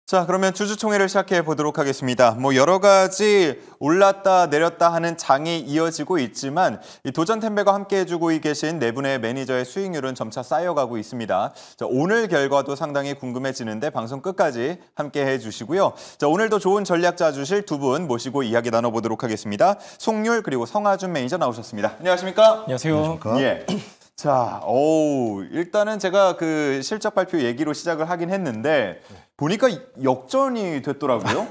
자, 그러면 주주총회를 시작해 보도록 하겠습니다. 여러 가지 올랐다 내렸다 하는 장이 이어지고 있지만 이 도전템베가 함께 해주고 계신 네 분의 매니저의 수익률은 점차 쌓여가고 있습니다. 자, 오늘 결과도 상당히 궁금해지는데 방송 끝까지 함께 해주시고요. 자, 오늘도 좋은 전략 짜주실 두 분 모시고 이야기 나눠보도록 하겠습니다. 송률 그리고 성하준 매니저 나오셨습니다. 안녕하십니까? 안녕하세요. 안녕하십니까? 예. 자, 일단은 제가 그 실적 발표 얘기로 시작을 하긴 했는데 보니까 역전이 됐더라고요.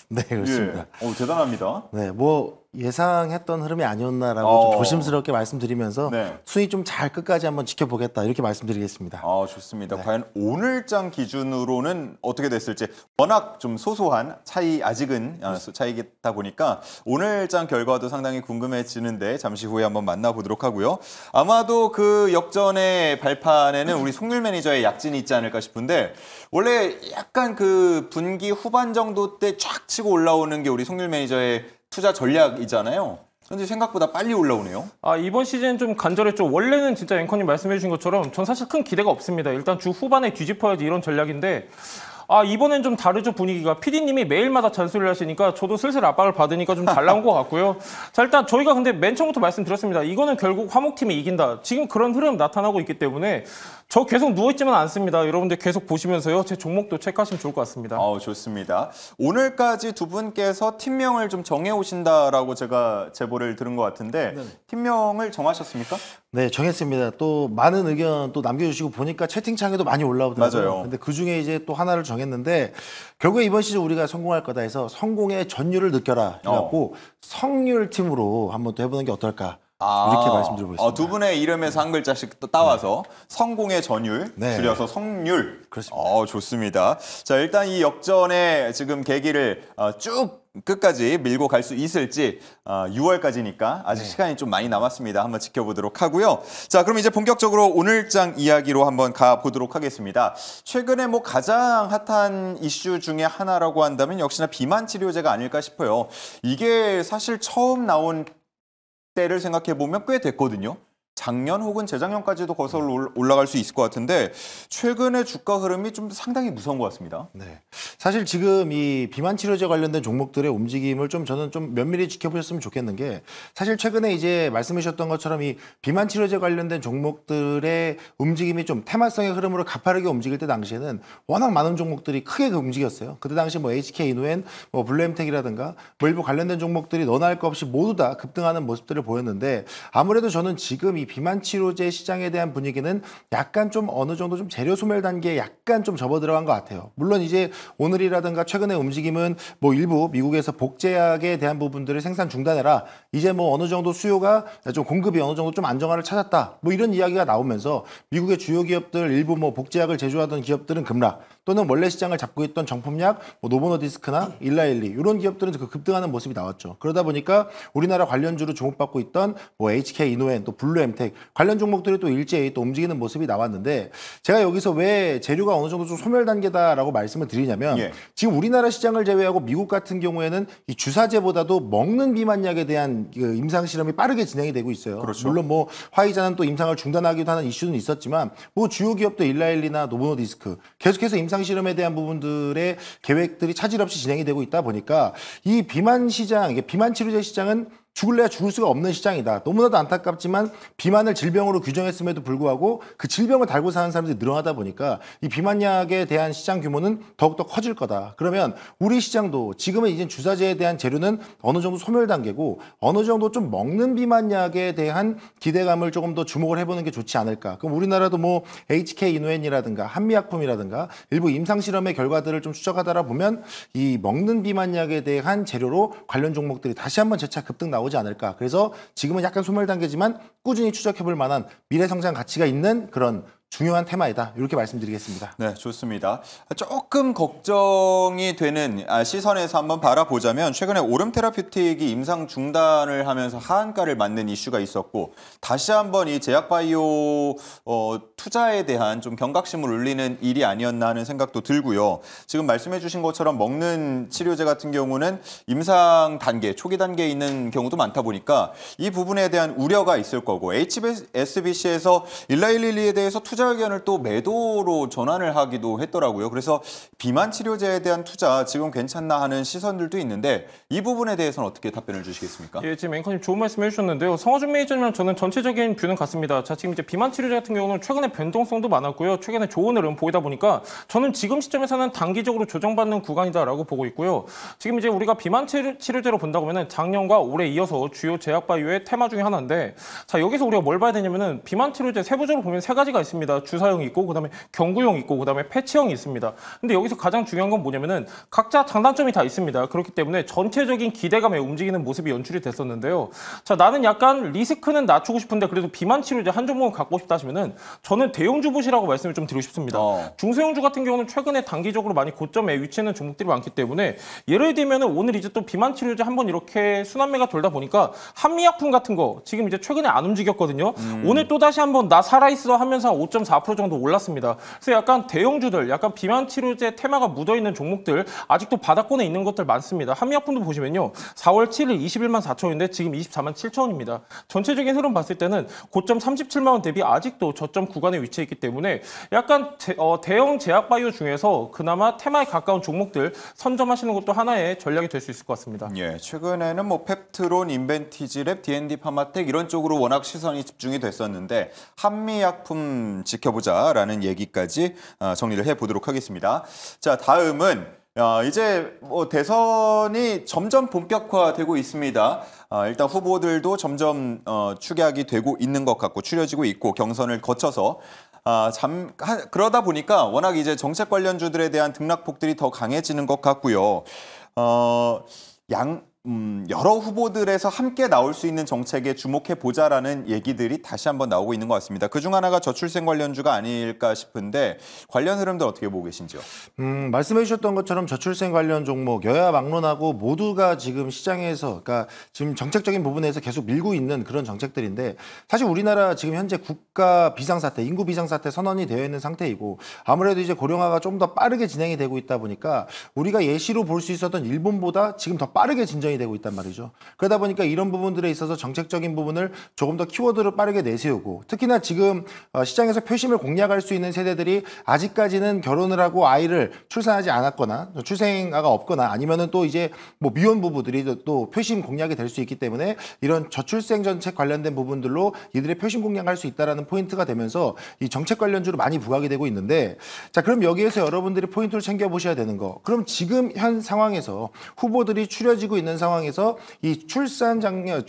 네, 그렇습니다. 예. 대단합니다. 네, 뭐 예상했던 흐름이 아니었나라고 좀 조심스럽게 말씀드리면서 네. 수익 좀 잘 끝까지 한번 지켜보겠다 이렇게 말씀드리겠습니다. 좋습니다. 네. 과연 오늘장 기준으로는 어떻게 됐을지 워낙 좀 소소한 차이 아직은 차이겠다 보니까 오늘장 결과도 상당히 궁금해지는데 잠시 후에 한번 만나보도록 하고요. 아마도 그 역전의 발판에는 우리 송률 매니저의 약진이 있지 않을까 싶은데 원래 약간 그 분기 후반 정도 때 쫙 치고 올라오는 게 우리 송률 매니저의 투자 전략이잖아요. 그런데 생각보다 빨리 올라오네요. 이번 시즌 좀 간절했죠. 원래는 진짜 앵커님 말씀해 주신 것처럼 전 사실 큰 기대가 없습니다. 일단 주 후반에 뒤집어야지 이런 전략인데 이번엔 좀 다르죠, 분위기가. PD님이 매일마다 잔소리를 하시니까 저도 슬슬 압박을 받으니까 좀 잘 나온 것 같고요. 자, 일단 저희가 근데 맨 처음부터 말씀드렸습니다. 이거는 결국 화목팀이 이긴다. 지금 그런 흐름 나타나고 있기 때문에 저 계속 누워있지만 않습니다. 여러분들 계속 보시면서요. 제 종목도 체크하시면 좋을 것 같습니다. 좋습니다. 오늘까지 두 분께서 팀명을 좀 정해오신다라고 제가 제보를 들은 것 같은데 팀명을 정하셨습니까? 네, 정했습니다. 또 많은 의견 또 남겨주시고 보니까 채팅창에도 많이 올라오더라고요. 맞아요. 근데 그 중에 이제 또 하나를 정했는데 결국에 이번 시즌 우리가 성공할 거다 해서 성공의 전율을 느껴라 해갖고 성률 팀으로 한번 또 해보는 게 어떨까. 이렇게 말씀드리고 있습니다. 두 분의 이름에서 한 글자씩 또 따와서 성공의 전율, 네. 줄여서 성률. 그렇습니다. 좋습니다. 자, 일단 이 역전의 지금 계기를 쭉 끝까지 밀고 갈 수 있을지 6월까지니까 아직 시간이 좀 많이 남았습니다. 한번 지켜보도록 하고요. 자, 그럼 이제 본격적으로 오늘장 이야기로 한번 가보도록 하겠습니다. 최근에 가장 핫한 이슈 중에 하나라고 한다면 역시나 비만 치료제가 아닐까 싶어요. 이게 사실 처음 나온 때를 생각해보면 꽤 됐거든요. 작년 혹은 재작년까지도 거슬러 올라갈 수 있을 것 같은데 최근에 주가 흐름이 좀 상당히 무서운 것 같습니다. 네, 사실 지금 이 비만 치료제 관련된 종목들의 움직임을 저는 좀 면밀히 지켜보셨으면 좋겠는 게 사실 최근에 이제 말씀해 주셨던 것처럼 이 비만 치료제 관련된 종목들의 움직임이 좀 테마성의 흐름으로 가파르게 움직일 때 당시에는 워낙 많은 종목들이 크게 움직였어요. 그때 당시 HK 이노엔, 블루엠텍이라든가 일부 관련된 종목들이 너나 할 것 없이 모두 다 급등하는 모습들을 보였는데 아무래도 저는 지금 이 비만 치료제 시장에 대한 분위기는 약간 좀 어느 정도 좀 재료 소멸 단계에 약간 좀 접어 들어간 것 같아요. 물론 이제 오늘이라든가 최근의 움직임은 일부 미국에서 복제약에 대한 부분들을 생산 중단해라. 이제 어느 정도 수요가 좀 공급이 어느 정도 좀 안정화를 찾았다. 이런 이야기가 나오면서 미국의 주요 기업들 일부 복제약을 제조하던 기업들은 급락 또는 원래 시장을 잡고 있던 정품약 노보노디스크나 일라일리 이런 기업들은 급등하는 모습이 나왔죠. 그러다 보니까 우리나라 관련주로 주목받고 있던 HK 이노엔 또 블루엠텍 관련 종목들이 또 일제히 또 움직이는 모습이 나왔는데 제가 여기서 왜 재료가 어느 정도 좀 소멸 단계다라고 말씀을 드리냐면 지금 우리나라 시장을 제외하고 미국 같은 경우에는 이 주사제보다도 먹는 비만약에 대한 그 임상 실험이 빠르게 진행이 되고 있어요. 그렇죠. 물론 화이자는 또 임상을 중단하기도 하는 이슈는 있었지만 주요 기업도 일라일리나 노보노디스크 계속해서 임상 실험에 대한 부분들의 계획들이 차질 없이 진행이 되고 있다 보니까 이 비만 시장, 비만 치료제 시장은 죽을래야 죽을 수가 없는 시장이다. 너무나도 안타깝지만 비만을 질병으로 규정했음에도 불구하고 그 질병을 달고 사는 사람들이 늘어나다 보니까 이 비만약에 대한 시장 규모는 더욱더 커질 거다. 그러면 우리 시장도 지금은 이제 주사제에 대한 재료는 어느 정도 소멸 단계고 어느 정도 좀 먹는 비만약에 대한 기대감을 조금 더 주목을 해보는 게 좋지 않을까. 그럼 우리나라도 HK 이노엔이라든가 한미약품이라든가 일부 임상실험의 결과들을 좀 추적하다 보면 이 먹는 비만약에 대한 재료로 관련 종목들이 다시 한번 재차 급등 나오지 않을까. 그래서 지금은 약간 소멸 단계지만 꾸준히 추적해볼 만한 미래 성장 가치가 있는 그런 중요한 테마이다. 이렇게 말씀드리겠습니다. 네, 좋습니다. 조금 걱정이 되는 시선에서 한번 바라보자면 최근에 오름 테라퓨틱이 임상 중단을 하면서 하한가를 맞는 이슈가 있었고 다시 한번 이 제약바이오 투자에 대한 좀 경각심을 울리는 일이 아니었나 하는 생각도 들고요. 지금 말씀해 주신 것처럼 먹는 치료제 같은 경우는 임상 단계, 초기 단계에 있는 경우도 많다 보니까 이 부분에 대한 우려가 있을 거고 HSBC에서 일라일리에 대해서 투자 투자 의견을 또 매도로 전환을 하기도 했더라고요. 그래서 비만 치료제에 대한 투자 지금 괜찮나 하는 시선들도 있는데 이 부분에 대해서는 어떻게 답변을 주시겠습니까? 예, 지금 앵커님 좋은 말씀 해주셨는데요. 성화준 매니저님은 저는 전체적인 뷰는 같습니다. 자, 지금 이제 비만 치료제 같은 경우는 최근에 변동성도 많았고요. 최근에 좋은 흐름 보이다 보니까 저는 지금 시점에서는 단기적으로 조정받는 구간이다라고 보고 있고요. 지금 이제 우리가 비만 치료제로 본다고 하면은 작년과 올해 이어서 주요 제약 바이오의 테마 중에 하나인데, 자, 여기서 우리가 뭘 봐야 되냐면은 비만 치료제 세부적으로 보면 세 가지가 있습니다. 주사형이 있고, 그다음에 경구용 있고, 그다음에 패치형이 있습니다. 근데 여기서 가장 중요한 건 뭐냐면은 각자 장단점이 다 있습니다. 그렇기 때문에 전체적인 기대감에 움직이는 모습이 연출이 됐었는데요. 자, 나는 약간 리스크는 낮추고 싶은데 그래도 비만 치료제 한 종목을 갖고 싶다 하시면은 저는 대형주 보시라고 말씀을 좀 드리고 싶습니다. 중소형주 같은 경우는 최근에 단기적으로 많이 고점에 위치하는 종목들이 많기 때문에 예를 들면 오늘 이제 또 비만 치료제 한번 이렇게 순환매가 돌다 보니까 한미약품 같은 거 지금 이제 최근에 안 움직였거든요. 오늘 또 다시 한번 나 살아있어 하면서 5.4% 정도 올랐습니다. 그래서 약간 대형주들, 약간 비만 치료제 테마가 묻어있는 종목들 아직도 바닥권에 있는 것들 많습니다. 한미약품도 보시면요. 4월 7일 21만 4천원인데 지금 24만 7천원입니다. 전체적인 흐름 봤을 때는 고점 37만 원 대비 아직도 저점 구간에 위치해 있기 때문에 약간 대형 제약 바이오 중에서 그나마 테마에 가까운 종목들 선점하시는 것도 하나의 전략이 될 수 있을 것 같습니다. 예, 최근에는 뭐 펩트론, 인벤티지랩, D&D 파마텍 이런 쪽으로 워낙 시선이 집중이 됐었는데 한미약품 지켜보자라는 얘기까지 정리를 해보도록 하겠습니다. 자, 다음은 이제 뭐 대선이 점점 본격화되고 있습니다. 일단 후보들도 점점 축약이 되고 있는 것 같고 추려지고 있고 경선을 거쳐서 그러다 보니까 워낙 이제 정책 관련주들에 대한 등락폭들이 더 강해지는 것 같고요. 여러 후보들에서 함께 나올 수 있는 정책에 주목해 보자라는 얘기들이 다시 한번 나오고 있는 것 같습니다. 그중 하나가 저출생 관련주가 아닐까 싶은데 관련 흐름들 어떻게 보고 계신지요? 말씀해 주셨던 것처럼 저출생 관련 종목 여야 막론하고 모두가 지금 시장에서 그러니까 지금 정책적인 부분에서 계속 밀고 있는 그런 정책들인데 사실 우리나라 지금 현재 국가 비상사태, 인구 비상사태 선언이 되어 있는 상태이고 아무래도 이제 고령화가 좀 더 빠르게 진행이 되고 있다 보니까 우리가 예시로 볼 수 있었던 일본보다 지금 더 빠르게 진전이 되고 있단 말이죠. 그러다 보니까 이런 부분들에 있어서 정책적인 부분을 조금 더 키워드를 빠르게 내세우고 특히나 지금 시장에서 표심을 공략할 수 있는 세대들이 아직까지는 결혼을 하고 아이를 출산하지 않았거나 출생아가 없거나 아니면은 또 이제 뭐 미혼 부부들이 또 표심 공략이 될 수 있기 때문에 이런 저출생 정책 관련된 부분들로 이들의 표심 공략할 수 있다라는 포인트가 되면서 이 정책 관련주로 많이 부각이 되고 있는데 자 그럼 여기에서 여러분들이 포인트를 챙겨보셔야 되는 거 그럼 지금 현 상황에서 후보들이 추려지고 있는 상황에서 이 출산 장려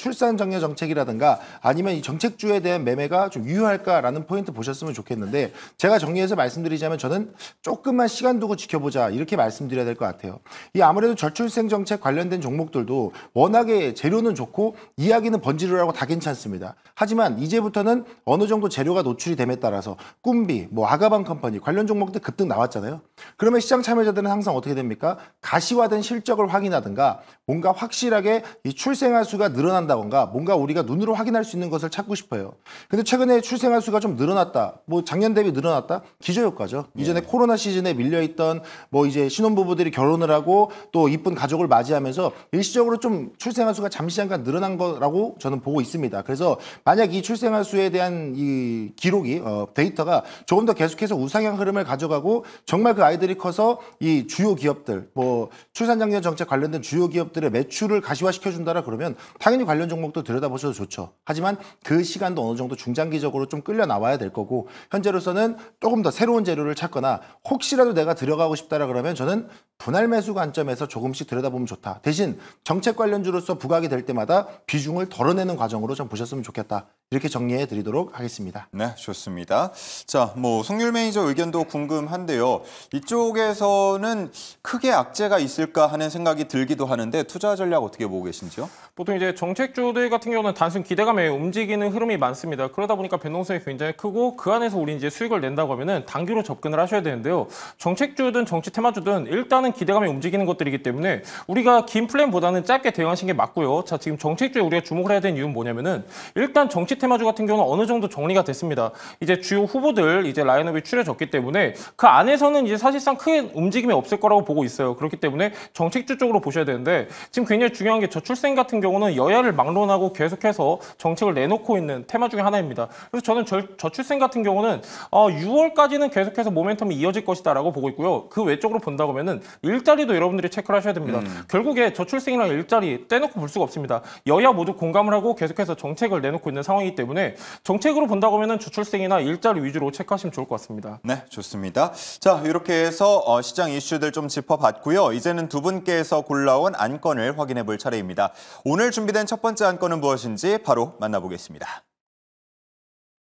정책이라든가 아니면 이 정책주에 대한 매매가 좀 유효할까라는 포인트 보셨으면 좋겠는데 제가 정리해서 말씀드리자면 저는 조금만 시간 두고 지켜보자 이렇게 말씀드려야 될 것 같아요. 이 아무래도 저출생 정책 관련된 종목들도 워낙에 재료는 좋고 이야기는 번지르르하고 다 괜찮습니다. 하지만 이제부터는 어느 정도 재료가 노출이 됨에 따라서 꿈비, 뭐 아가방 컴퍼니 관련 종목들 급등 나왔잖아요. 그러면 시장 참여자들은 항상 어떻게 됩니까? 가시화된 실적을 확인하든가 뭔가 확실하게 이 출생아 수가 늘어난다던가 뭔가 우리가 눈으로 확인할 수 있는 것을 찾고 싶어요. 근데 최근에 출생아 수가 좀 늘어났다. 뭐 작년 대비 늘어났다? 기저효과죠. 이전에 코로나 시즌에 밀려있던 뭐 이제 신혼부부들이 결혼을 하고 또 이쁜 가족을 맞이하면서 일시적으로 좀 출생아 수가 잠시 잠깐 늘어난 거라고 저는 보고 있습니다. 그래서 만약 이 출생아 수에 대한 이 기록이 데이터가 조금 더 계속해서 우상향 흐름을 가져가고 정말 그 아이들이 커서 이 주요 기업들 뭐 출산장려 정책 관련된 주요 기업들의 매출을 가시화시켜준다라 그러면 당연히 관련 종목도 들여다보셔도 좋죠. 하지만 그 시간도 어느 정도 중장기적으로 좀 끌려 나와야 될 거고 현재로서는 조금 더 새로운 재료를 찾거나 혹시라도 내가 들어가고 싶다라 그러면 저는 분할 매수 관점에서 조금씩 들여다보면 좋다. 대신 정책 관련주로서 부각이 될 때마다 비중을 덜어내는 과정으로 좀 보셨으면 좋겠다. 이렇게 정리해 드리도록 하겠습니다. 네, 좋습니다. 자, 뭐 송률 매니저 의견도 궁금한데요. 이쪽에서는 크게 악재가 있을까 하는 생각이 들기도 하는데 투자 전략 어떻게 보고 계신지요? 보통 이제 정책주들 같은 경우는 단순 기대감에 움직이는 흐름이 많습니다. 그러다 보니까 변동성이 굉장히 크고 그 안에서 우리 이제 수익을 낸다고 하면은 단기로 접근을 하셔야 되는데요. 정책주든 정치 테마주든 일단은 대한 기대감이 움직이는 것들이기 때문에 우리가 긴 플랜보다는 짧게 대응하신 게 맞고요. 자, 지금 정책주에 우리가 주목을 해야 되는 이유는 뭐냐면은 일단 정치 테마주 같은 경우는 어느 정도 정리가 됐습니다. 이제 주요 후보들 이제 라인업이 추려졌기 때문에 그 안에서는 이제 사실상 큰 움직임이 없을 거라고 보고 있어요. 그렇기 때문에 정책주 쪽으로 보셔야 되는데 지금 굉장히 중요한 게 저출생 같은 경우는 여야를 막론하고 계속해서 정책을 내놓고 있는 테마 중에 하나입니다. 그래서 저는 저출생 같은 경우는 6월까지는 계속해서 모멘텀이 이어질 것이다라고 보고 있고요. 그 외적으로 본다고 하면은 일자리도 여러분들이 체크를 하셔야 됩니다. 결국에 저출생이랑 일자리 떼놓고 볼 수가 없습니다. 여야 모두 공감을 하고 계속해서 정책을 내놓고 있는 상황이기 때문에 정책으로 본다고 하면은 저출생이나 일자리 위주로 체크하시면 좋을 것 같습니다. 네, 좋습니다. 자, 이렇게 해서 시장 이슈들 좀 짚어봤고요. 이제는 두 분께서 골라온 안건을 확인해 볼 차례입니다. 오늘 준비된 첫 번째 안건은 무엇인지 바로 만나보겠습니다.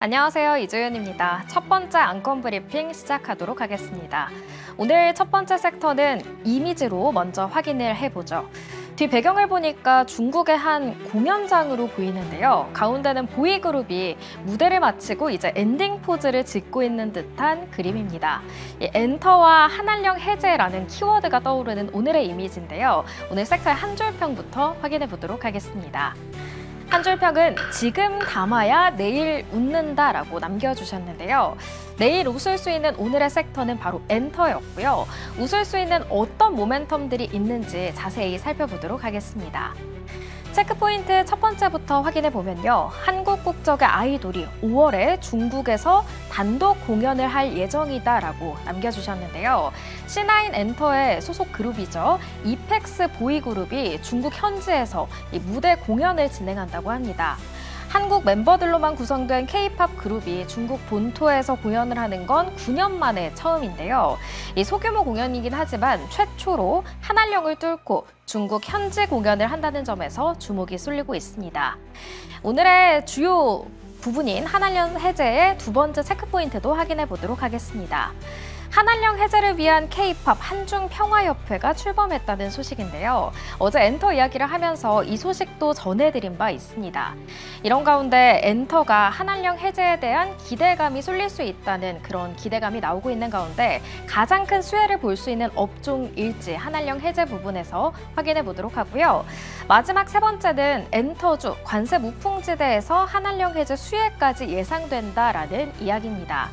안녕하세요. 이주연입니다. 첫 번째 안건 브리핑 시작하도록 하겠습니다. 오늘 첫 번째 섹터는 이미지로 먼저 확인을 해보죠. 뒤 배경을 보니까 중국의 한 공연장으로 보이는데요. 가운데는 보이그룹이 무대를 마치고 이제 엔딩 포즈를 짓고 있는 듯한 그림입니다. 이 엔터와 한한령 해제라는 키워드가 떠오르는 오늘의 이미지인데요. 오늘 섹터의 한 줄평부터 확인해 보도록 하겠습니다. 한 줄평은 지금 담아야 내일 웃는다라고 남겨주셨는데요. 내일 웃을 수 있는 오늘의 섹터는 바로 엔터였고요. 웃을 수 있는 어떤 모멘텀들이 있는지 자세히 살펴보도록 하겠습니다. 체크포인트 첫 번째부터 확인해 보면요. 한국 국적의 아이돌이 5월에 중국에서 단독 공연을 할 예정이다라고 남겨주셨는데요. C9 엔터의 소속 그룹이죠. 이펙스 보이그룹이 중국 현지에서 이 무대 공연을 진행한다고 합니다. 한국 멤버들로만 구성된 K-팝 그룹이 중국 본토에서 공연을 하는 건 9년 만에 처음인데요. 이 소규모 공연이긴 하지만 최초로 한한령을 뚫고 중국 현지 공연을 한다는 점에서 주목이 쏠리고 있습니다. 오늘의 주요 부분인 한한령 해제의 두 번째 체크포인트도 확인해 보도록 하겠습니다. 한한령 해제를 위한 K-팝 한중평화협회가 출범했다는 소식인데요. 어제 엔터 이야기를 하면서 이 소식도 전해드린 바 있습니다. 이런 가운데 엔터가 한한령 해제에 대한 기대감이 쏠릴 수 있다는 그런 기대감이 나오고 있는 가운데 가장 큰 수혜를 볼 수 있는 업종일지 한한령 해제 부분에서 확인해 보도록 하고요. 마지막 세 번째는 엔터주 관세 무풍지대에서 한한령 해제 수혜까지 예상된다라는 이야기입니다.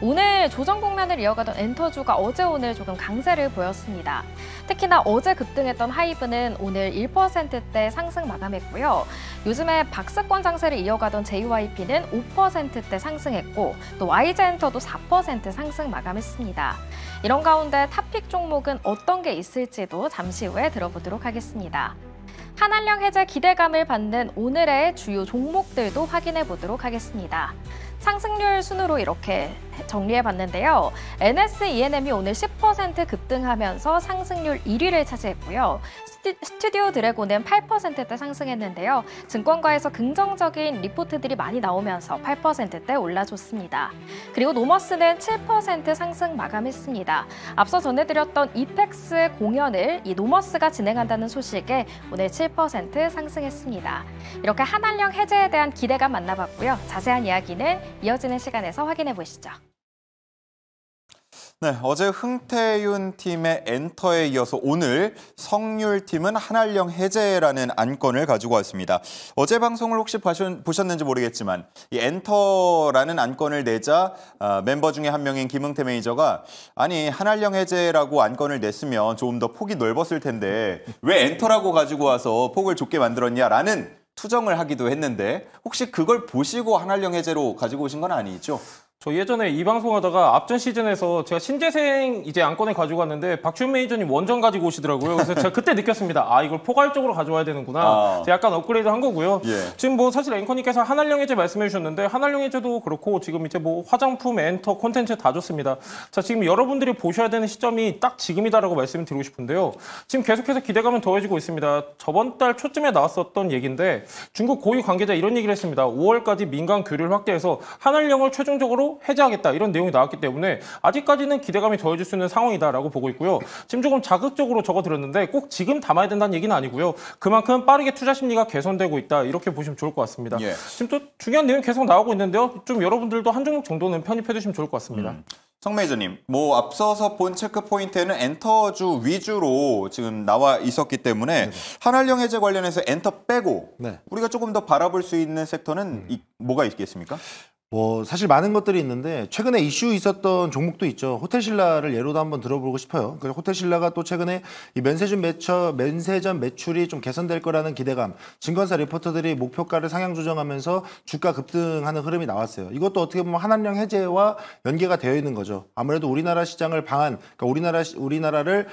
오늘 조정 국면을 이어가던 엔터주가 어제 오늘 조금 강세를 보였습니다. 특히나 어제 급등했던 하이브는 오늘 1%대 상승 마감했고요. 요즘에 박스권 장세를 이어가던 JYP는 5%대 상승했고 또 YG엔터도 4% 상승 마감했습니다. 이런 가운데 탑픽 종목은 어떤 게 있을지도 잠시 후에 들어보도록 하겠습니다. 한한령 해제 기대감을 받는 오늘의 주요 종목들도 확인해 보도록 하겠습니다. 상승률 순으로 이렇게 정리해봤는데요. NS ENM이 오늘 10% 급등하면서 상승률 1위를 차지했고요. 스튜디오 드래곤은 8%대 상승했는데요. 증권가에서 긍정적인 리포트들이 많이 나오면서 8%대 올라줬습니다. 그리고 노머스는 7% 상승 마감했습니다. 앞서 전해드렸던 이펙스 공연을 이 노머스가 진행한다는 소식에 오늘 7% 상승했습니다. 이렇게 한한령 해제에 대한 기대감 만나봤고요. 자세한 이야기는 이어지는 시간에서 확인해 보시죠. 네, 어제 흥태윤 팀의 엔터에 이어서 오늘 성률 팀은 한한령 해제라는 안건을 가지고 왔습니다. 어제 방송을 혹시 보셨는지 모르겠지만 이 엔터라는 안건을 내자 멤버 중에 한 명인 김흥태 매니저가 아니 한한령 해제라고 안건을 냈으면 조금 더 폭이 넓었을 텐데 왜 엔터라고 가지고 와서 폭을 좁게 만들었냐라는 투정을 하기도 했는데 혹시 그걸 보시고 한한령 해제로 가지고 오신 건 아니죠? 저 예전에 이 방송하다가 앞전 시즌에서 제가 신재생 이제 안건을 가지고 왔는데 박지훈 매니저님 원전 가지고 오시더라고요. 그래서 제가 그때 느꼈습니다. 아, 이걸 포괄적으로 가져와야 되는구나. 제가 약간 업그레이드 한 거고요. 예. 지금 뭐 사실 앵커님께서 한한령 해제 말씀해 주셨는데 한한령 해제도 그렇고 지금 이제 뭐 화장품, 엔터, 콘텐츠 다 좋습니다. 자, 지금 여러분들이 보셔야 되는 시점이 딱 지금이다라고 말씀을 드리고 싶은데요. 지금 계속해서 기대감은 더해지고 있습니다. 저번 달 초쯤에 나왔었던 얘기인데 중국 고위 관계자 이런 얘기를 했습니다. 5월까지 민간 교류를 확대해서 한한령을 최종적으로 해제하겠다 이런 내용이 나왔기 때문에 아직까지는 기대감이 더해질 수 있는 상황이다라고 보고 있고요. 지금 조금 자극적으로 적어드렸는데 꼭 지금 담아야 된다는 얘기는 아니고요. 그만큼 빠르게 투자 심리가 개선되고 있다 이렇게 보시면 좋을 것 같습니다. 예. 지금 또 중요한 내용이 계속 나오고 있는데요. 좀 여러분들도 한 종목 정도는 편입해 두시면 좋을 것 같습니다. 성매저님, 뭐 앞서서 본 체크 포인트에는 엔터주 위주로 지금 나와 있었기 때문에 한알령 해제 관련해서 엔터 빼고 네. 우리가 조금 더 바라볼 수 있는 섹터는 뭐가 있겠습니까? 뭐 사실 많은 것들이 있는데 최근에 이슈 있었던 종목도 있죠. 호텔신라를 예로도 한번 들어보고 싶어요. 그래서 호텔신라가 또 최근에 이 면세점 매출이 좀 개선될 거라는 기대감, 증권사 리포터들이 목표가를 상향 조정하면서 주가 급등하는 흐름이 나왔어요. 이것도 어떻게 보면 한한령 해제와 연계가 되어 있는 거죠. 아무래도 우리나라 시장을 그러니까 우리나라를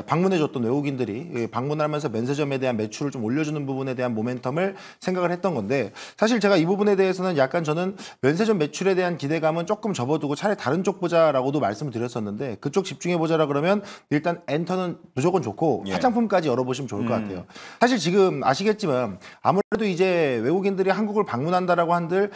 방문해줬던 외국인들이 방문하면서 면세점에 대한 매출을 좀 올려주는 부분에 대한 모멘텀을 생각을 했던 건데, 사실 제가 이 부분에 대해서는 약간 저는 면세점 매출에 대한 기대감은 조금 접어두고 차라리 다른 쪽 보자라고도 말씀을 드렸었는데, 그쪽 집중해보자라 그러면 일단 엔터는 무조건 좋고 예. 화장품까지 열어보시면 좋을 것 같아요. 사실 지금 아시겠지만 아무래도 이제 외국인들이 한국을 방문한다라고 한들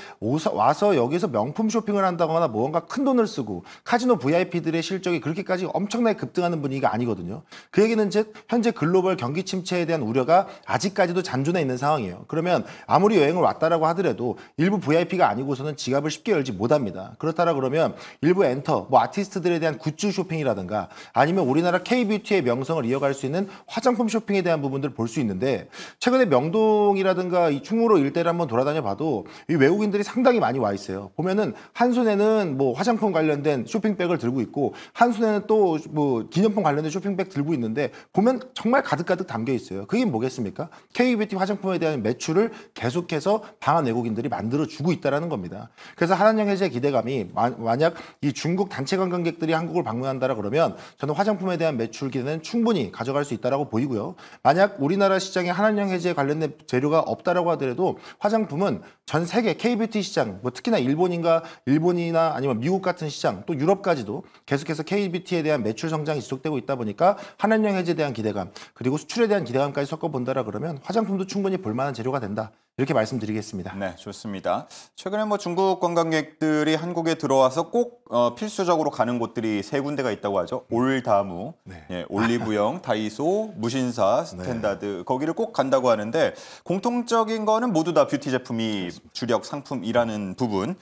와서 여기서 명품 쇼핑을 한다거나 무언가 큰 돈을 쓰고 카지노 VIP들의 실적이 그렇게까지 엄청나게 급등하는 분위기가 아니거든요. 그 얘기는 즉 현재 글로벌 경기 침체에 대한 우려가 아직까지도 잔존해 있는 상황이에요. 그러면 아무리 여행을 왔다라고 하더라도 일부 VIP가 아니고서는 지갑을 쉽게 열지 못합니다. 그렇다라 그러면 일부 엔터, 뭐 아티스트들에 대한 굿즈 쇼핑이라든가 아니면 우리나라 K뷰티의 명성을 이어갈 수 있는 화장품 쇼핑에 대한 부분들을 볼 수 있는데, 최근에 명동이라든가 이 충무로 일대를 한번 돌아다녀 봐도 이 외국인들이 상당히 많이 와 있어요. 보면은 한 손에는 뭐 화장품 관련된 쇼핑백을 들고 있고 한 손에는 또 뭐 기념품 관련된 쇼핑백 들고 있는데 보면 정말 가득가득 담겨 있어요. 그게 뭐겠습니까? K뷰티 화장품에 대한 매출을 계속해서 방한 외국인들이 만들어주고 있다는 겁니다. 그래서 한한령 해제 기대감이 만약 이 중국 단체 관광객들이 한국을 방문한다라 그러면 저는 화장품에 대한 매출 기대는 충분히 가져갈 수 있다라고 보이고요. 만약 우리나라 시장에 한한령 해제에 관련된 재료가 없다라고 하더라도 화장품은 전 세계 K뷰티 시장, 뭐 특히나 일본이나 아니면 미국 같은 시장, 또 유럽까지도 계속해서 K뷰티에 대한 매출 성장이 지속되고 있다 보니까 한한령 해제에 대한 기대감, 그리고 수출에 대한 기대감까지 섞어본다라 그러면 화장품도 충분히 볼만한 재료가 된다. 이렇게 말씀드리겠습니다. 네, 좋습니다. 최근에 뭐 중국 관광객들이 한국에 들어와서 꼭 필수적으로 가는 곳들이 세 군데가 있다고 하죠. 올다무, 네. 예, 올리브영, 다이소, 무신사, 스탠다드 거기를 꼭 간다고 하는데 공통적인 거는 모두 다 뷰티 제품이 주력 상품이라는 부분.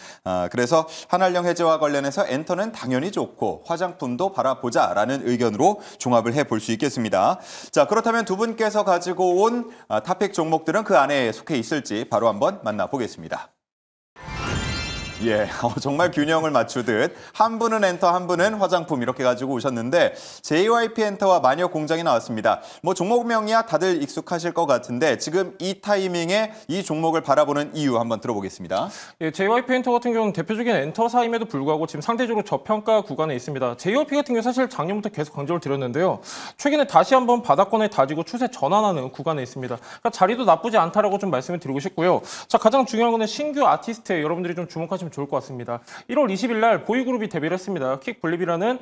그래서 한알령 해제와 관련해서 엔터는 당연히 좋고 화장품도 바라보자라는 의견으로 종합을 해볼 수 있겠습니다. 자, 그렇다면 두 분께서 가지고 온 탑픽 종목들은 그 안에 속해 있을지 바로 한번 만나보겠습니다. 예, 정말 균형을 맞추듯 한 분은 엔터, 한 분은 화장품 이렇게 가지고 오셨는데 JYP 엔터와 마녀 공장이 나왔습니다. 뭐 종목명이야 다들 익숙하실 것 같은데 지금 이 타이밍에 이 종목을 바라보는 이유 한번 들어보겠습니다. 예, JYP 엔터 같은 경우는 대표적인 엔터사임에도 불구하고 지금 상대적으로 저평가 구간에 있습니다. JYP 같은 경우 사실 작년부터 계속 강조를 드렸는데요. 최근에 다시 한번 바닥권을 다지고 추세 전환하는 구간에 있습니다. 그러니까 자리도 나쁘지 않다라고 좀 말씀을 드리고 싶고요. 자, 가장 중요한 거는 신규 아티스트에 여러분들이 좀 주목하시면 좋을 것 같습니다. 1월 20일 날 보이그룹이 데뷔를 했습니다. 킥블립이라는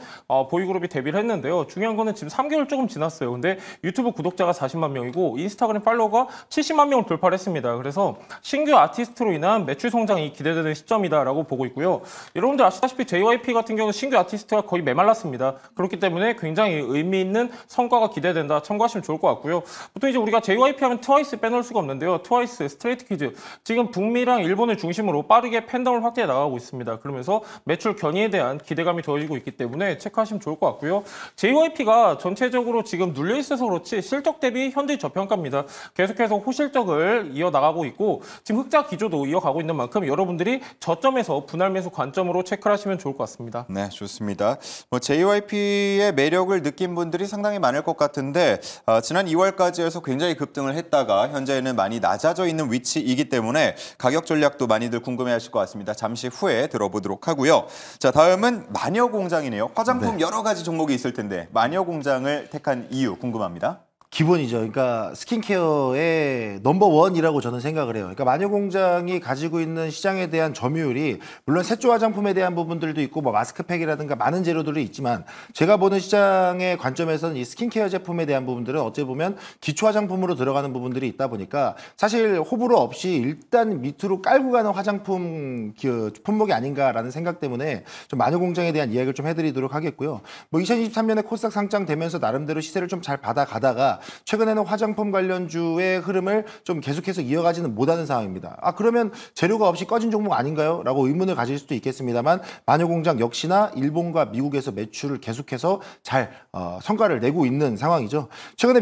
보이그룹이 데뷔를 했는데요. 중요한 거는 지금 3개월 조금 지났어요. 근데 유튜브 구독자가 40만 명이고 인스타그램 팔로워가 70만 명을 돌파를 했습니다. 그래서 신규 아티스트로 인한 매출 성장이 기대되는 시점이다라고 보고 있고요. 여러분들 아시다시피 JYP 같은 경우는 신규 아티스트가 거의 메말랐습니다. 그렇기 때문에 굉장히 의미 있는 성과가 기대된다. 참고하시면 좋을 것 같고요. 보통 이제 우리가 JYP 하면 트와이스 빼놓을 수가 없는데요. 트와이스, 스트레이트키즈 지금 북미랑 일본을 중심으로 빠르게 팬덤을 확대해 나가고 있습니다. 그러면서 매출 견인에 대한 기대감이 더해지고 있기 때문에 체크하시면 좋을 것 같고요. JYP가 전체적으로 지금 눌려 있어서 그렇지 실적 대비 현저히 저평가입니다. 계속해서 호실적을 이어나가고 있고 지금 흑자 기조도 이어가고 있는 만큼 여러분들이 저점에서 분할 매수 관점으로 체크를 하시면 좋을 것 같습니다. 네, 좋습니다. 뭐 JYP의 매력을 느낀 분들이 상당히 많을 것 같은데 지난 2월까지 해서 굉장히 급등을 했다가 현재는 많이 낮아져 있는 위치이기 때문에 가격 전략도 많이들 궁금해하실 것 같습니다. 잠시 후에 들어보도록 하고요. 자, 다음은 마녀 공장이네요. 화장품 여러 가지 종목이 있을 텐데 마녀 공장을 택한 이유 궁금합니다. 기본이죠. 그러니까 스킨케어의 넘버원이라고 저는 생각을 해요. 그러니까 마녀공장이 가지고 있는 시장에 대한 점유율이 물론 색조 화장품에 대한 부분들도 있고 뭐 마스크팩이라든가 많은 재료들이 있지만 제가 보는 시장의 관점에서는 이 스킨케어 제품에 대한 부분들은 어찌 보면 기초 화장품으로 들어가는 부분들이 있다 보니까 사실 호불호 없이 일단 밑으로 깔고 가는 화장품 품목이 아닌가라는 생각 때문에 좀 마녀공장에 대한 이야기를 좀 해드리도록 하겠고요. 뭐 2023년에 코스닥 상장되면서 나름대로 시세를 좀 잘 받아가다가 보니까 최근에는 화장품 관련주의 흐름을 좀 계속해서 이어가지는 못하는 상황입니다. 그러면 재료가 없이 꺼진 종목 아닌가요? 라고 의문을 가질 수도 있겠습니다만 마녀공장 역시나 일본과 미국에서 매출을 계속해서 잘 성과를 내고 있는 상황이죠. 최근에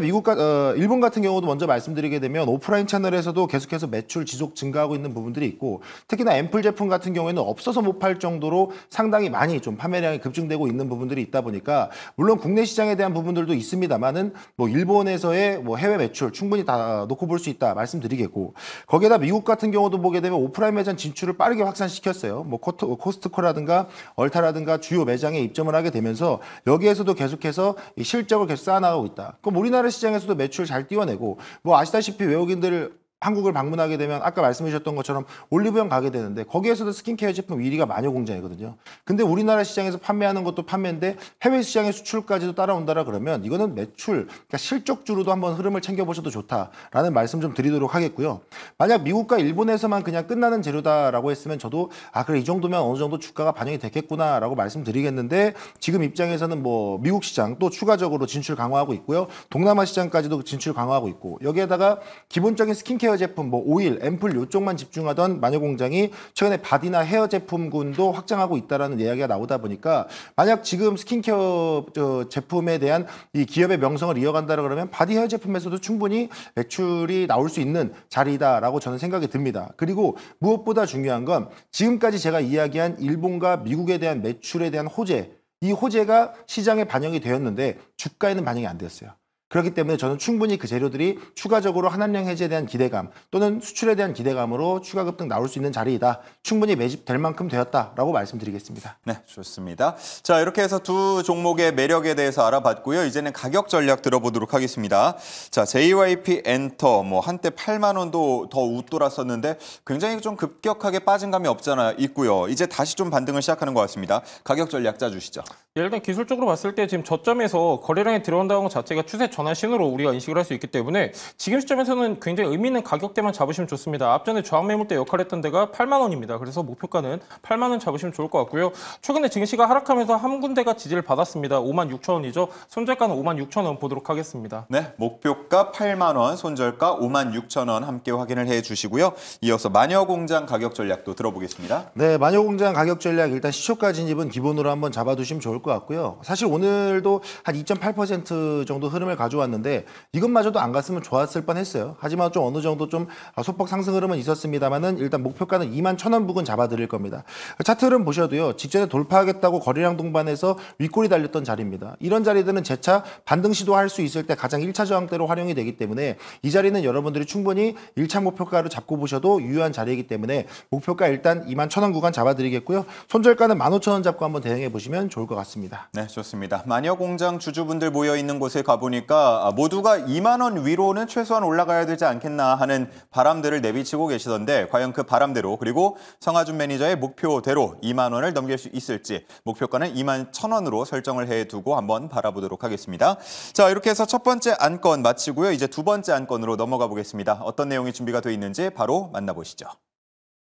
일본 같은 경우도 먼저 말씀드리게 되면 오프라인 채널에서도 계속해서 매출 지속 증가하고 있는 부분들이 있고 특히나 앰플 제품 같은 경우에는 없어서 못 팔 정도로 상당히 많이 좀 판매량이 급증되고 있는 부분들이 있다 보니까 물론 국내 시장에 대한 부분들도 있습니다만은 뭐 일본에서의 뭐 해외 매출 충분히 다 놓고 볼 수 있다 말씀드리겠고 거기에다 미국 같은 경우도 보게 되면 오프라인 매장 진출을 빠르게 확산시켰어요. 뭐 코스트코라든가 얼타라든가 주요 매장에 입점을 하게 되면서 여기에서도 계속해서 이 실적을 계속 쌓아나가고 있다. 그럼 우리나라 시장에서도 매출 잘 띄워내고 뭐 아시다시피 외국인들 한국을 방문하게 되면 아까 말씀해 주셨던 것처럼 올리브영 가게 되는데 거기에서도 스킨케어 제품 1위가 마녀공장이거든요. 근데 우리나라 시장에서 판매하는 것도 판매인데 해외 시장의 수출까지도 따라온다라 그러면 이거는 매출, 그러니까 실적주로도 한번 흐름을 챙겨보셔도 좋다라는 말씀 좀 드리도록 하겠고요. 만약 미국과 일본에서만 그냥 끝나는 재료다라고 했으면 저도 그래 이 정도면 어느 정도 주가가 반영이 됐겠구나라고 말씀드리겠는데 지금 입장에서는 뭐 미국 시장 또 추가적으로 진출 강화하고 있고요. 동남아 시장까지도 진출 강화하고 있고 여기에다가 기본적인 스킨케어 제품, 뭐 오일, 앰플 요쪽만 집중하던 마녀공장이 최근에 바디나 헤어 제품군도 확장하고 있다라는 이야기가 나오다 보니까 만약 지금 스킨케어 제품에 대한 이 기업의 명성을 이어간다라 그러면 바디 헤어 제품에서도 충분히 매출이 나올 수 있는 자리다라고 저는 생각이 듭니다. 그리고 무엇보다 중요한 건 지금까지 제가 이야기한 일본과 미국에 대한 매출에 대한 호재, 이 호재가 시장에 반영이 되었는데 주가에는 반영이 안 되었어요. 그렇기 때문에 저는 충분히 그 재료들이 추가적으로 한한령 해제에 대한 기대감 또는 수출에 대한 기대감으로 추가 급등 나올 수 있는 자리이다. 충분히 매집될 만큼 되었다라고 말씀드리겠습니다. 네, 좋습니다. 자, 이렇게 해서 두 종목의 매력에 대해서 알아봤고요. 이제는 가격 전략 들어보도록 하겠습니다. 자, JYP 엔터 뭐 한때 8만 원도 더 웃돌았었는데 굉장히 좀 급격하게 빠진 감이 없잖아 있고요. 이제 다시 좀 반등을 시작하는 것 같습니다. 가격 전략 짜주시죠. 일단 기술적으로 봤을 때 지금 저점에서 거래량이 들어온다는 것 자체가 추세 전환 신호로 우리가 인식을 할 수 있기 때문에 지금 시점에서는 굉장히 의미 있는 가격대만 잡으시면 좋습니다. 앞전에 저항 매물대 역할을 했던 데가 8만 원입니다. 그래서 목표가는 8만 원 잡으시면 좋을 것 같고요. 최근에 증시가 하락하면서 한 군데가 지지를 받았습니다. 5만 6천 원이죠. 손절가는 5만 6천 원 보도록 하겠습니다. 네, 목표가 8만 원, 손절가 5만 6천 원 함께 확인을 해주시고요. 이어서 마녀공장 가격 전략도 들어보겠습니다. 네, 마녀공장 가격 전략 일단 시초가 진입은 기본으로 한번 잡아두시면 좋을 것 같고요. 사실 오늘도 한 2.8% 정도 흐름을 가져왔는데 이것마저도 안 갔으면 좋았을 뻔했어요. 하지만 좀 어느 정도 좀 소폭 상승 흐름은 있었습니다만은 일단 목표가는 2만 1,000원 부근 잡아드릴 겁니다. 차트 흐름 보셔도요. 직전에 돌파하겠다고 거래량 동반해서 윗골이 달렸던 자리입니다. 이런 자리들은 재차 반등 시도할 수 있을 때 가장 1차 저항대로 활용이 되기 때문에 이 자리는 여러분들이 충분히 1차 목표가로 잡고 보셔도 유효한 자리이기 때문에 목표가 일단 2만 1,000원 구간 잡아드리겠고요. 손절가는 15,000원 잡고 한번 대응해 보시면 좋을 것 같습니다. 네, 좋습니다. 마녀공장 주주분들 모여있는 곳에 가보니까 모두가 2만 원 위로는 최소한 올라가야 되지 않겠나 하는 바람들을 내비치고 계시던데 과연 그 바람대로 그리고 성하준 매니저의 목표대로 2만 원을 넘길 수 있을지 목표가는 2만 1,000원으로 설정을 해두고 한번 바라보도록 하겠습니다. 자, 이렇게 해서 첫 번째 안건 마치고요. 이제 두 번째 안건으로 넘어가 보겠습니다. 어떤 내용이 준비가 돼 있는지 바로 만나보시죠.